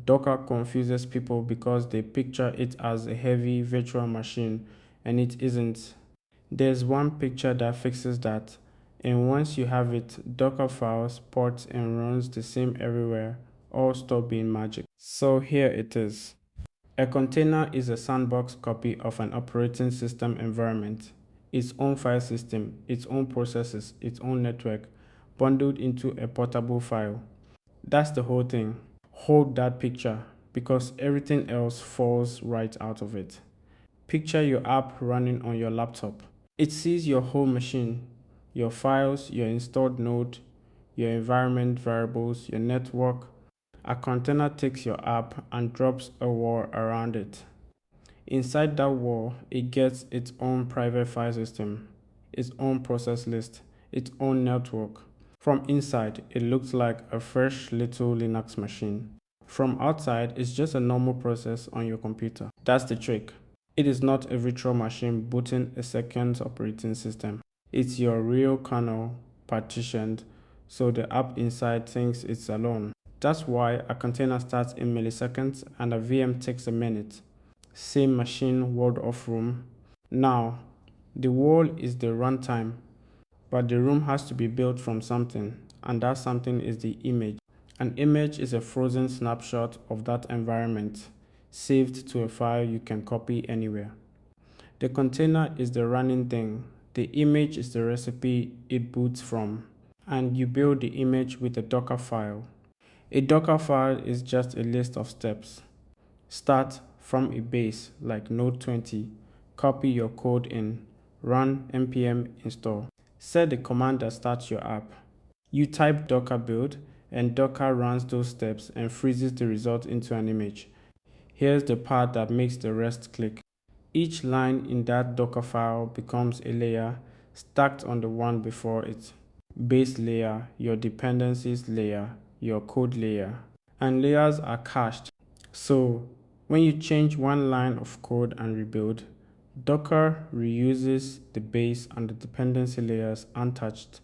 Docker confuses people because they picture it as a heavy virtual machine, and it isn't. There's one picture that fixes that, and once you have it, Dockerfile ports and runs the same everywhere, all stop being magic. So here it is. A container is a sandbox copy of an operating system environment, its own file system, its own processes, its own network, bundled into a portable file. That's the whole thing. Hold that picture, because everything else falls right out of it. Picture your app running on your laptop. It sees your whole machine, your files, your installed node, your environment variables, your network. A container takes your app and drops a wall around it. Inside that wall, it gets its own private file system, its own process list, its own network. From inside, it looks like a fresh little Linux machine. From outside, it's just a normal process on your computer. That's the trick. It is not a virtual machine booting a second operating system. It's your real kernel partitioned, so the app inside thinks it's alone. That's why a container starts in milliseconds and a VM takes a minute. Same machine, world of room. Now, the wall is the runtime, but the room has to be built from something, and that something is the image. An image is a frozen snapshot of that environment, saved to a file you can copy anywhere. The container is the running thing. The image is the recipe it boots from, and you build the image with a Docker file. A Docker file is just a list of steps. Start from a base like node 20, copy your code in, run npm install. Set the command that starts your app. You type docker build, and Docker runs those steps and freezes the result into an image. Here's the part that makes the rest click. Each line in that Docker file becomes a layer stacked on the one before it. Base layer, your dependencies layer, your code layer. And layers are cached. So when you change one line of code and rebuild, Docker reuses the base and the dependency layers untouched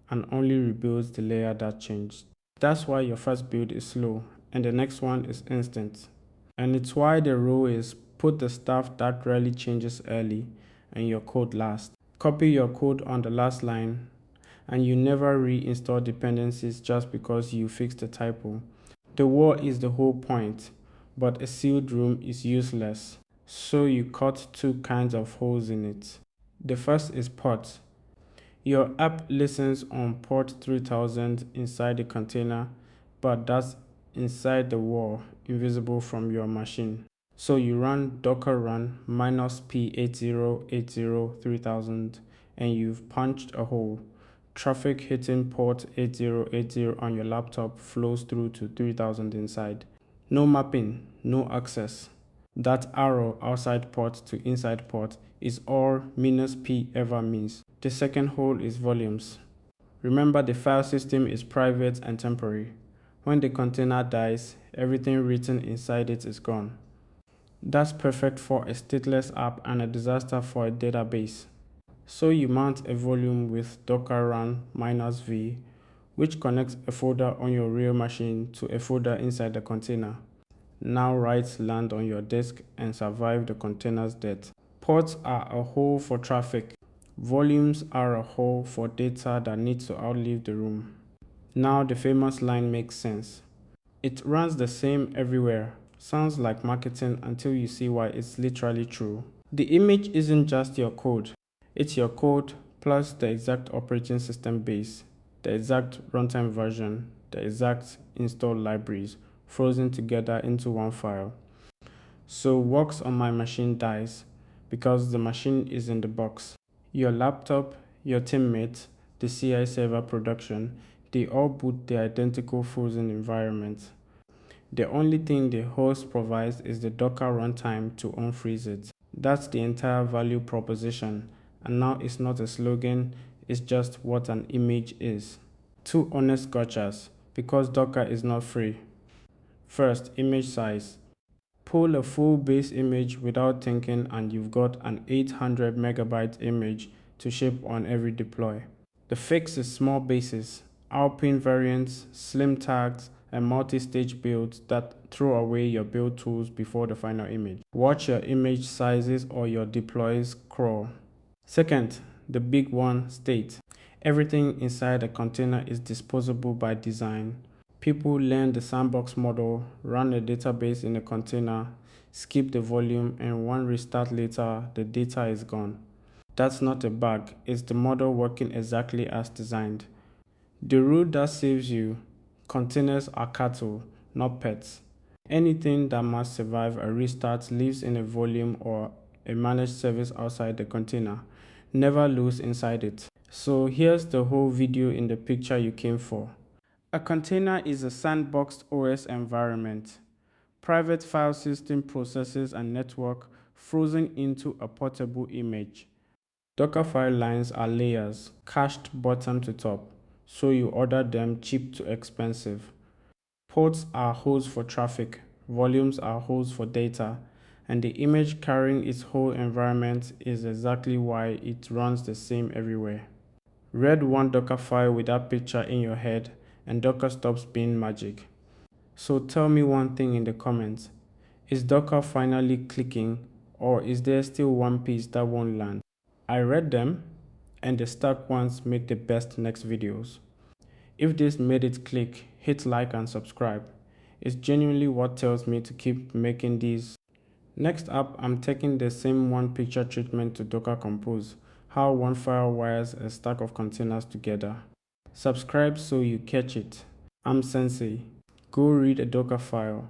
and only rebuilds the layer that changed. That's why your first build is slow and the next one is instant. And it's why the rule is put the stuff that rarely changes early and your code last. Copy your code on the last line, and you never reinstall dependencies just because you fixed a typo. The wall is the whole point, but a sealed room is useless. So you cut two kinds of holes in it. The first is port. Your app listens on port 3000 inside the container, but that's inside the wall, invisible from your machine. So you run docker run -p80803000 and you've punched a hole. Traffic hitting port 8080 on your laptop flows through to 3000 inside. No mapping, no access. That arrow outside port to inside port is all -p ever means. The second hole is volumes. Remember, the file system is private and temporary. When the container dies, everything written inside it is gone. That's perfect for a stateless app and a disaster for a database. So you mount a volume with docker run -v, which connects a folder on your real machine to a folder inside the container. Now writes land on your disk and survive the container's death. Ports are a hole for traffic. Volumes are a hole for data that needs to outlive the room. Now the famous line makes sense. It runs the same everywhere. Sounds like marketing until you see why it's literally true. The image isn't just your code. It's your code plus the exact operating system base, the exact runtime version, the exact installed libraries, frozen together into one file. So works on my machine dies because the machine is in the box. Your laptop, your teammates, the CI server production, they all boot the identical frozen environment. The only thing the host provides is the Docker runtime to unfreeze it. That's the entire value proposition, and now it's not a slogan, it's just what an image is. Two honest gotchas, because Docker is not free. First, image size. Pull a full base image without thinking and you've got an 800 megabyte image to ship on every deploy. The fix is small bases, Alpine variants, slim tags, and multi-stage builds that throw away your build tools before the final image. Watch your image sizes or your deploys crawl. Second, the big one, state. Everything inside a container is disposable by design. People learn the sandbox model, run a database in a container, skip the volume, and one restart later, the data is gone. That's not a bug, it's the model working exactly as designed. The rule that saves you: containers are cattle, not pets. Anything that must survive a restart lives in a volume or a managed service outside the container. Never lose inside it. So here's the whole video in the picture you came for. A container is a sandboxed OS environment. Private file system processes and network frozen into a portable image. Dockerfile lines are layers, cached bottom to top, so you order them cheap to expensive. Ports are hosts for traffic, volumes are hosts for data, and the image carrying its whole environment is exactly why it runs the same everywhere. Read one Docker file with that picture in your head, and Docker stops being magic. So tell me one thing in the comments. Is Docker finally clicking, or is there still one piece that won't land? I read them, and the stuck ones make the best next videos. If this made it click, hit like and subscribe. It's genuinely what tells me to keep making these. Next up, I'm taking the same one picture treatment to Docker Compose, how one file wires a stack of containers together. Subscribe so you catch it. I'm Sensei. Go read a Docker file.